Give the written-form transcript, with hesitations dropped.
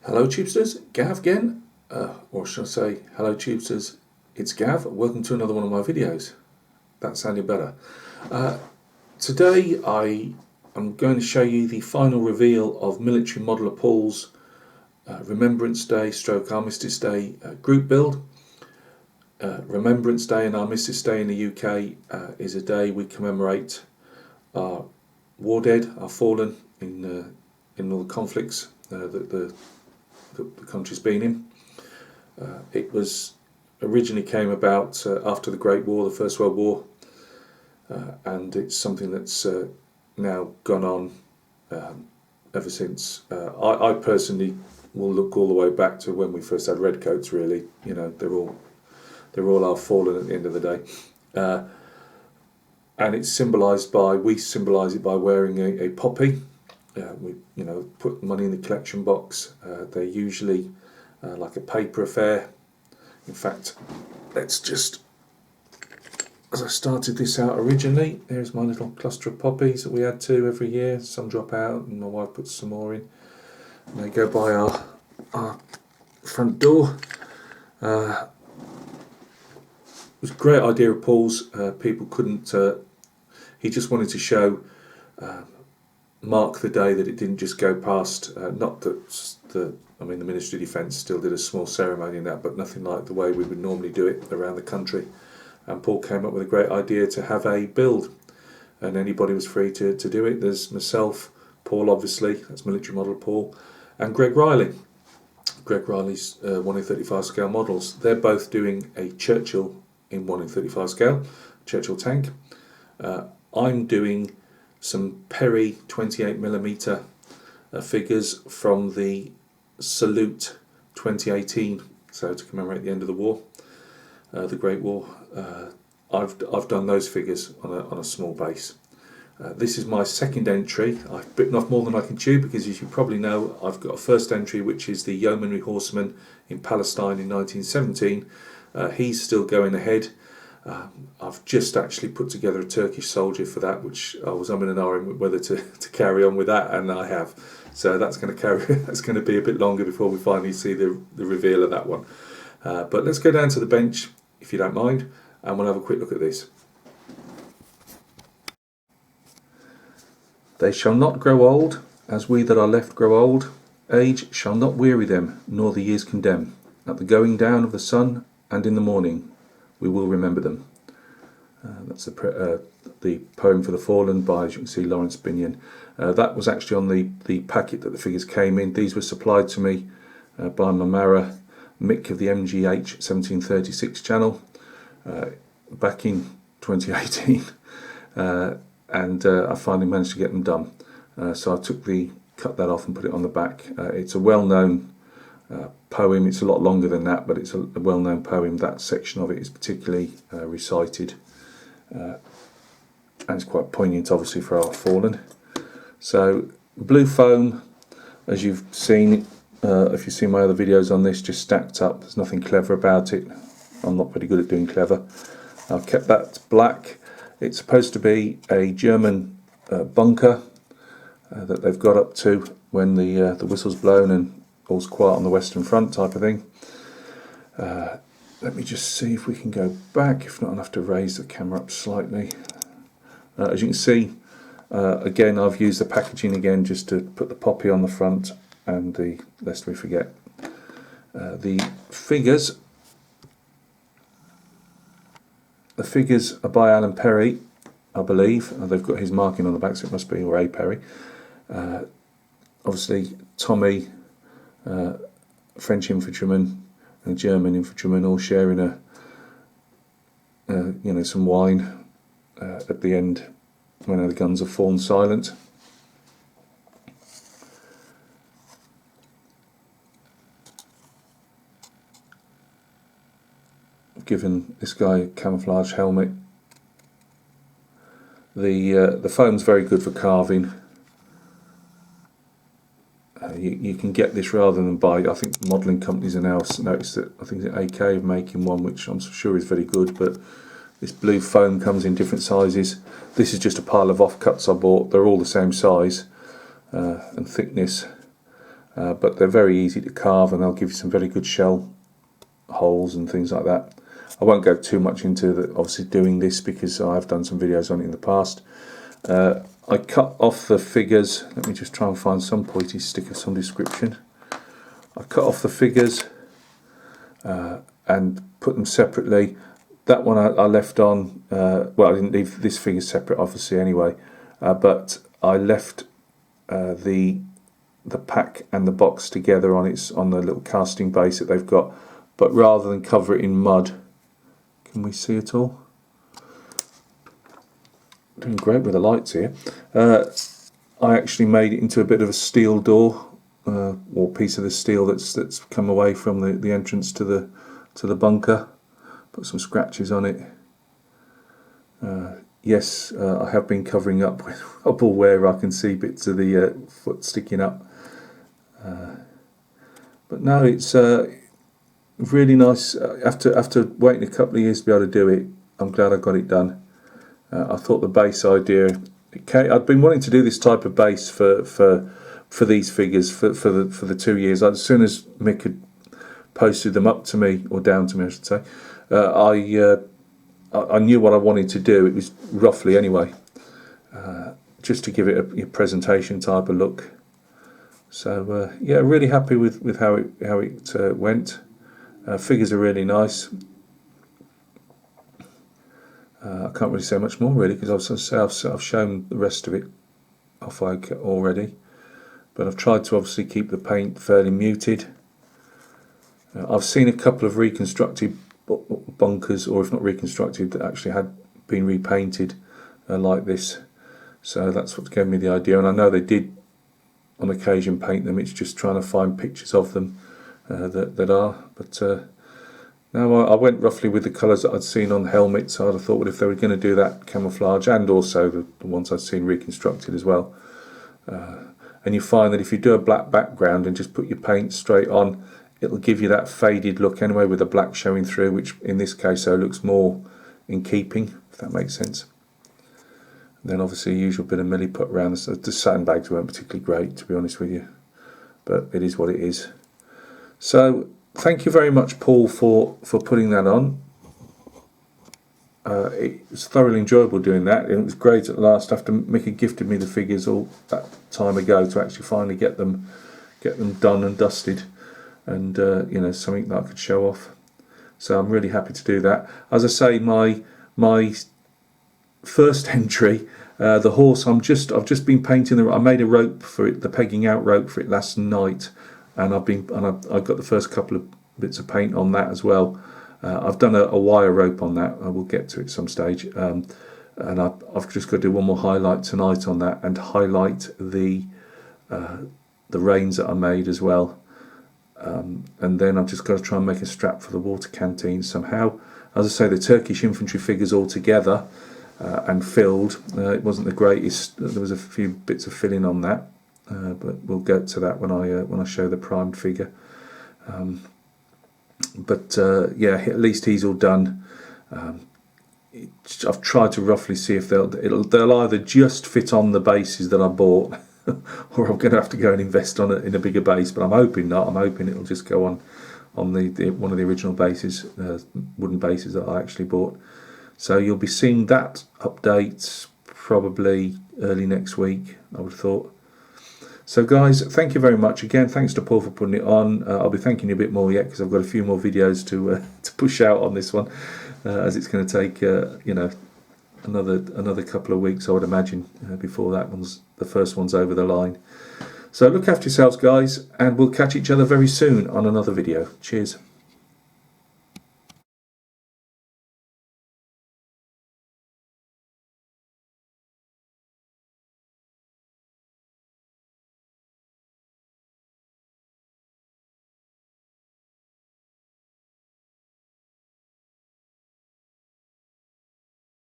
Hello Tubesters, Gav again, or should I say hello Tubesters, it's Gav, welcome to another one of my videos. That sounded better. Today I am going to show you the final reveal of Military Modeller Paul's Remembrance Day / Armistice Day group build. Remembrance Day and Armistice Day in the UK is a day we commemorate our war dead, our fallen in all the conflicts that the country's been in. It was originally came about after the Great War, the First World War, and it's something that's now gone on ever since. I personally will look all the way back to when we first had redcoats. Really, you know, they're all our fallen at the end of the day, and it's symbolised by, we symbolise it by wearing a poppy. We, you know, put money in the collection box. They're usually like a paper affair. In fact, let's just, as I started this out originally, there's my little cluster of poppies that we add to every year. Some drop out and my wife puts some more in. And they go by our front door. It was a great idea of Paul's. People couldn't, he just wanted to show, mark the day that it didn't just go past. Not that the Ministry of Defence still did a small ceremony in that, but nothing like the way we would normally do it around the country. And Paul came up with a great idea to have a build, and anybody was free to do it. There's myself, Paul obviously, that's Military Modeller Paul, and Greg Riley. Greg Riley's 1 in 35 scale models. They're both doing a Churchill in 1 in 35 scale, Churchill tank. I'm doing some Perry 28mm figures from the Salute 2018, so to commemorate the end of the war, the Great War. I've done those figures on a small base. This is my second entry. I've bitten off more than I can chew, because as you probably know, I've got a first entry which is the Yeomanry Horseman in Palestine in 1917. He's still going ahead. I've just actually put together a Turkish soldier for that, which I was umming and ahhing whether to carry on with that, and I have. So that's going to be a bit longer before we finally see the reveal of that one. But let's go down to the bench, if you don't mind, and we'll have a quick look at this. They shall not grow old, as we that are left grow old. Age shall not weary them, nor the years condemn. At the going down of the sun, and in the morning, we will remember them. That's the poem for the fallen by, as you can see, Lawrence Binion. That was actually on the packet that the figures came in. These were supplied to me by my marra, Mick of the MGH 1736 channel back in 2018, and I finally managed to get them done. So I cut that off and put it on the back. It's a well-known poem. It's a lot longer than that, but it's a well-known poem. That section of it is particularly recited, and it's quite poignant, obviously, for our fallen. So blue foam, as you've seen, if you've seen my other videos on this, just stacked up. There's nothing clever about it. I'm not very good at doing clever. I've kept that black. It's supposed to be a German bunker that they've got up to when the whistle's blown and all's quiet on the Western Front, type of thing. Let me just see if we can go back. If not, I'll have to raise the camera up slightly. As you can see, again, I've used the packaging again just to put the poppy on the front, and lest we forget, the figures. The figures are by Alan Perry, I believe. They've got his marking on the back, so it must be, or A. Perry. Obviously, Tommy, French infantryman and German infantryman, all sharing some wine at the end when the guns have fallen silent. I've given this guy a camouflage helmet. The foam's very good for carving. You can get this rather than buy. I think modelling companies are now noticed that, I think that AK are making one which I'm sure is very good, but this blue foam comes in different sizes. This is just a pile of offcuts I bought. They're all the same size and thickness. but they're very easy to carve, and they'll give you some very good shell holes and things like that. I won't go too much into obviously doing this, because I've done some videos on it in the past. I cut off the figures. Let me just try and find some pointy stick of some description. I cut off the figures and put them separately. That one I left on, well, I didn't leave this figure separate obviously anyway, but I left the pack and the box together on the little casting base that they've got, but rather than cover it in mud. Can we see it all? Doing great with the lights here. I actually made it into a bit of a steel door, or piece of the steel that's come away from the entrance to the bunker. Put some scratches on it. Yes, I have been covering up with rubble where I can see bits of the foot sticking up. But no, it's really nice. After waiting a couple of years to be able to do it, I'm glad I got it done. I thought the base idea, I'd been wanting to do this type of base for these figures for the 2 years. As soon as Mick had posted them up to me, or down to me I should say, I knew what I wanted to do. It was roughly anyway, just to give it a presentation type of look. So yeah, really happy with how it went. Figures are really nice. I can't really say much more really, because I've shown the rest of it off already, but I've tried to obviously keep the paint fairly muted. I've seen a couple of reconstructed bunkers, or if not reconstructed, that actually had been repainted like this, so that's what gave me the idea. And I know they did on occasion paint them. It's just trying to find pictures of them that are, but no, I went roughly with the colours that I'd seen on helmets. I'd have thought, well, if they were going to do that camouflage, and also the ones I'd seen reconstructed as well, and you find that if you do a black background and just put your paint straight on, it'll give you that faded look anyway, with the black showing through, which in this case looks more in keeping, if that makes sense. And then obviously a usual bit of milli put around. The sandbags weren't particularly great, to be honest with you, but it is what it is. So thank you very much, Paul, for putting that on. It was thoroughly enjoyable doing that, and it was great at last, after Mick had gifted me the figures all that time ago, to actually finally get them done and dusted, and you know, something that I could show off. So I'm really happy to do that. As I say, my first entry, the horse, I've just been painting I made a rope for it, the pegging out rope for it last night, and I've got the first couple of bits of paint on that as well. I've done a wire rope on that. I will get to it some stage, and I've just got to do one more highlight tonight on that, and highlight the reins that I made as well. And then I've just got to try and make a strap for the water canteen somehow. As I say, the Turkish infantry figures all together and filled, it wasn't the greatest. There was a few bits of filling on that, but we'll get to that when I show the primed figure. But yeah, at least he's all done. I've tried to roughly see if they'll either just fit on the bases that I bought, or I'm going to have to go and invest in a bigger base. But I'm hoping not. I'm hoping it'll just go on the one of the original bases, wooden bases that I actually bought. So you'll be seeing that update probably early next week, I would have thought. So guys, thank you very much again. Thanks to Paul for putting it on. I'll be thanking you a bit more yet, because I've got a few more videos to push out on this one, as it's going to take you know, another couple of weeks, I would imagine, before the first one's over the line. So look after yourselves, guys, and we'll catch each other very soon on another video. Cheers.